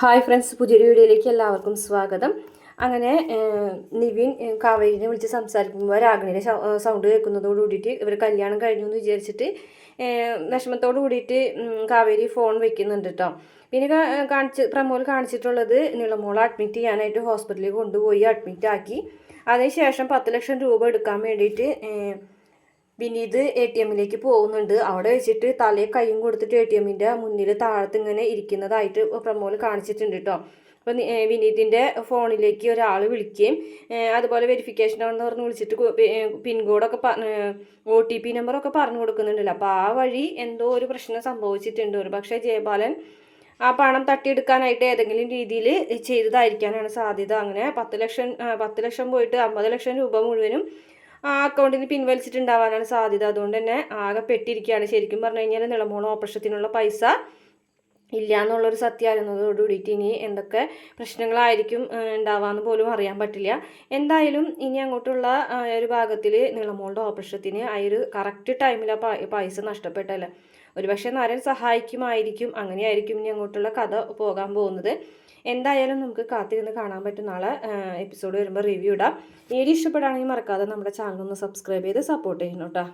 Hi friends, പുതിയൊരു വീഡിയോയിലേക്ക് എല്ലാവർക്കും സ്വാഗതം. അങ്ങനെ നിവിൻ കാവേരിനെ വിളിച്ച് സംസാരിക്കുമ്പോൾ രാഗിണിയുടെ സൗണ്ട് കേൾക്കുന്നതോട് കൂടിയിട്ട് ഇവർ കല്യാണം കഴിഞ്ഞു എന്ന് വിചാരിച്ചിട്ട് വിഷമത്തോട് കൂടിയിട്ട് കാവേരി ഫോൺ വെക്കുന്നുണ്ട് കേട്ടോ. പിന്നെ പ്രമോൽ കാണിച്ചിട്ടുള്ളത് നിളമോളെ അഡ്മിറ്റ് ചെയ്യാനായിട്ട് ഹോസ്പിറ്റലിൽ കൊണ്ടുപോയി അഡ്മിറ്റ് ആക്കി. അതിനുശേഷം 10 ലക്ഷം രൂപ എടുക്കാൻ വേണ്ടിയിട്ട് വിനീത് ATMിലേക്ക് പോകുന്നുണ്ട്. അവിടെ വെച്ചിട്ട് തലയെ കൈയും കൊടുത്തിട്ട് ATMിൻ്റെ മുന്നിൽ താഴത്ത് ഇങ്ങനെ ഇരിക്കുന്നതായിട്ട് പ്രമോൽ കാണിച്ചിട്ടുണ്ട് കേട്ടോ. അപ്പോൾ വിനീതിൻ്റെ ഫോണിലേക്ക് ഒരാൾ വിളിക്കുകയും അതുപോലെ വെരിഫിക്കേഷൻ ആണെന്ന് പറഞ്ഞ് വിളിച്ചിട്ട് പിൻകോഡൊക്കെ OTP നമ്പറൊക്കെ പറഞ്ഞു കൊടുക്കുന്നുണ്ടല്ലോ. അപ്പോൾ ആ വഴി എന്തോ ഒരു പ്രശ്നം സംഭവിച്ചിട്ടുണ്ട്. ഒരു പക്ഷേ ജയപാലൻ ആ പണം തട്ടിയെടുക്കാനായിട്ട് ഏതെങ്കിലും രീതിയിൽ ചെയ്തതായിരിക്കാനാണ് സാധ്യത. അങ്ങനെ 10 ലക്ഷം പോയിട്ട് 50 ലക്ഷം രൂപ മുഴുവനും ആ അക്കൗണ്ടിൽ നിന്ന് പിൻവലിച്ചിട്ടുണ്ടാവാനാണ് സാധ്യത. അതുകൊണ്ട് തന്നെ ആകെ പെട്ടിരിക്കുകയാണ്. ശരിക്കും പറഞ്ഞു കഴിഞ്ഞാൽ നിളമോള ഓപ്പറേഷത്തിനുള്ള പൈസ ഇല്ല എന്നുള്ളൊരു സത്യം അറിയുന്നതോടുകൂടിയിട്ട് ഇനി എന്തൊക്കെ പ്രശ്നങ്ങളായിരിക്കും ഉണ്ടാവാന്ന് പോലും അറിയാൻ പറ്റില്ല. എന്തായാലും ഇനി അങ്ങോട്ടുള്ള ഒരു ഭാഗത്തിൽ നിളമോളുടെ ഓപ്പറേഷത്തിന് ആ ഒരു കറക്റ്റ് ടൈമിൽ ആ പൈസ നഷ്ടപ്പെട്ടല്ല. ഒരുപക്ഷെ നരൻ സഹായിക്കുമായിരിക്കും. അങ്ങനെയായിരിക്കും ഇനി അങ്ങോട്ടുള്ള കഥ പോകാൻ പോകുന്നത്. എന്തായാലും നമുക്ക് കാത്തിരുന്ന് കാണാൻ പറ്റും. നാളെ എപ്പിസോഡ് വരുമ്പോൾ റിവ്യൂ ഇടാം. വീഡിയോ ഇഷ്ടപ്പെടുകയാണെങ്കിൽ മറക്കാതെ നമ്മുടെ ചാനൽ ഒന്ന് സബ്സ്ക്രൈബ് ചെയ്ത് സപ്പോർട്ട് ചെയ്യണം കേട്ടോ.